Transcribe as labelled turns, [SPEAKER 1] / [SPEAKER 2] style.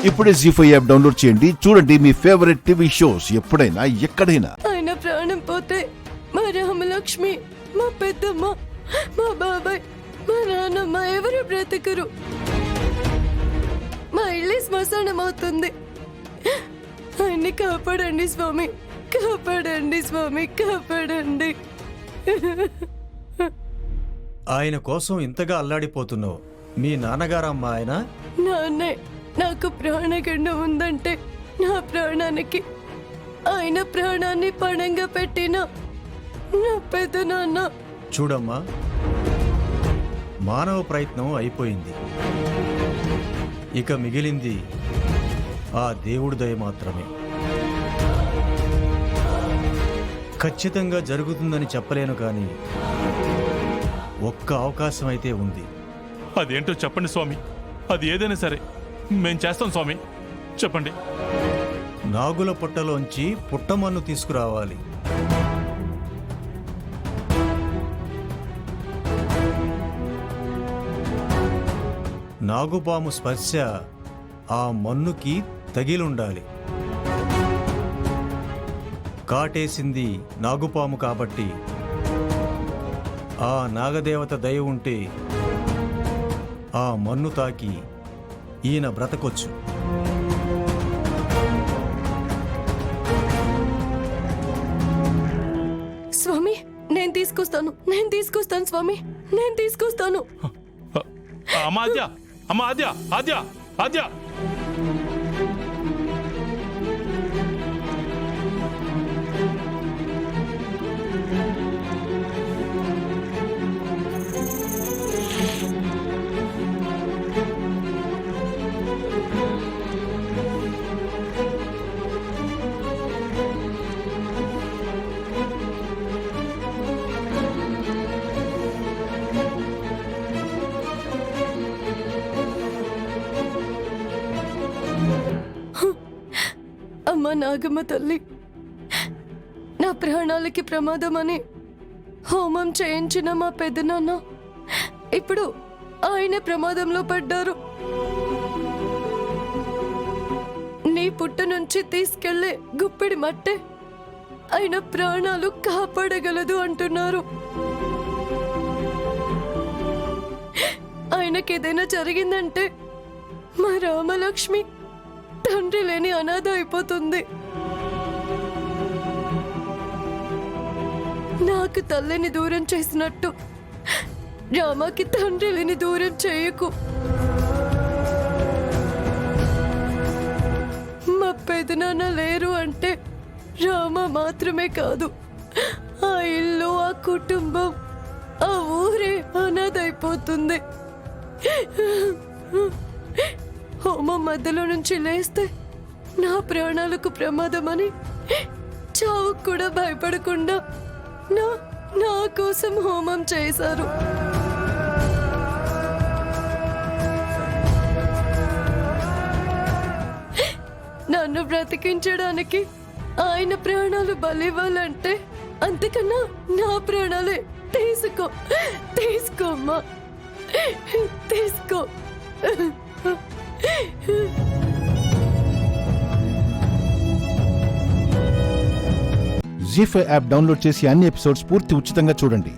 [SPEAKER 1] ఇప్పుడే జీ5 app download చేయండి. చూడండి మీ ఫేవరెట్ టీవీ షోస్ ఎప్పుడైనా ఎక్కడైనా.
[SPEAKER 2] ఆయన ప్రాణం పోతే మా రామలక్ష్మి, మా పెద్దమ్మ, మా బాబాయ్, మా నాన్నమ్మ ఎవరు బ్రతకరు. మా ఇల్లు శ్మశానం అవుతుంది. ఆయన్ని కాపాడండి స్వామి, కాపాడండి స్వామి, కాపాడండి.
[SPEAKER 3] ఆయన కోసం ఇంతగా అల్లాడిపోతున్నావు. మీ నాన్నగారమ్మా ఆయన?
[SPEAKER 2] నాన్నే. నాకు ప్రాణగండం ఉందంటే నా ప్రాణానికి ఆయన ప్రాణాన్ని పణంగా పెట్టిన నా పెద్ద నాన్న.
[SPEAKER 3] చూడమ్మా, మానవ ప్రయత్నం అయిపోయింది. ఇక మిగిలింది ఆ దేవుడి దయ మాత్రమే. ఖచ్చితంగా జరుగుతుందని చెప్పలేను, కానీ ఒక్క అవకాశం అయితే ఉంది.
[SPEAKER 4] అదేంటో చెప్పండి స్వామి. అది ఏదైనా సరే మేం చేస్తాం స్వామి, చెప్పండి.
[SPEAKER 3] నాగుల పుట్టలోంచి పుట్టమన్ను తీసుకురావాలి. నాగుపాము స్పర్శ ఆ మన్నుకి తగిలుండాలి. కాటేసింది నాగుపాము కాబట్టి ఆ నాగదేవత దయ ఉంటే ఆ మన్ను తాకి ఈయన బ్రతకొచ్చు.
[SPEAKER 2] స్వామి నేను తీసుకొస్తాను స్వామి, నేను తీసుకొస్తాను.
[SPEAKER 4] అమ్మా ఆద్య, అమ్మా ఆద్య, ఆద్య, ఆద్య.
[SPEAKER 2] అమ్మ నాగమ్మ తల్లి, నా ప్రాణాలకి ప్రమాదమని హోమం చేయించిన మా పెద్దనాన్న ఇప్పుడు ఆయన ప్రమాదంలో పడ్డారు. నీ పుట్ట నుంచి తీసుకెళ్లే గుప్పిడి మట్టే ఆయన ప్రాణాలు కాపాడగలదు అంటున్నారు. ఆయనకేదైనా జరిగిందంటే మా రామలక్ష్మి తండ్రి లేని అనాథ అయిపోతుంది. నాకు తల్లిని దూరం చేసినట్టు రామకి తండ్రి లేని దూరం చేయకు. మా పెదనాన్న లేరు అంటే రామ మాత్రమే కాదు, ఆ ఇల్లు, ఆ కుటుంబం, ఆ ఊరే అనాథ అయిపోతుంది. హోమం మధ్యలో నుంచి లేస్తే నా ప్రాణాలకు ప్రమాదమని చావుకు కూడా భయపడకుండా నా కోసం హోమం చేశారు. నన్ను బ్రతికించడానికి ఆయన ప్రాణాలు బలివ్వాలంటే అంతకన్నా నా ప్రాణాలే తీసుకోమ్మా, తీసుకో.
[SPEAKER 1] జీ5 యాప్ డౌన్లోడ్ చేసి అన్ని ఎపిసోడ్స్ పూర్తి ఉచితంగా చూడండి.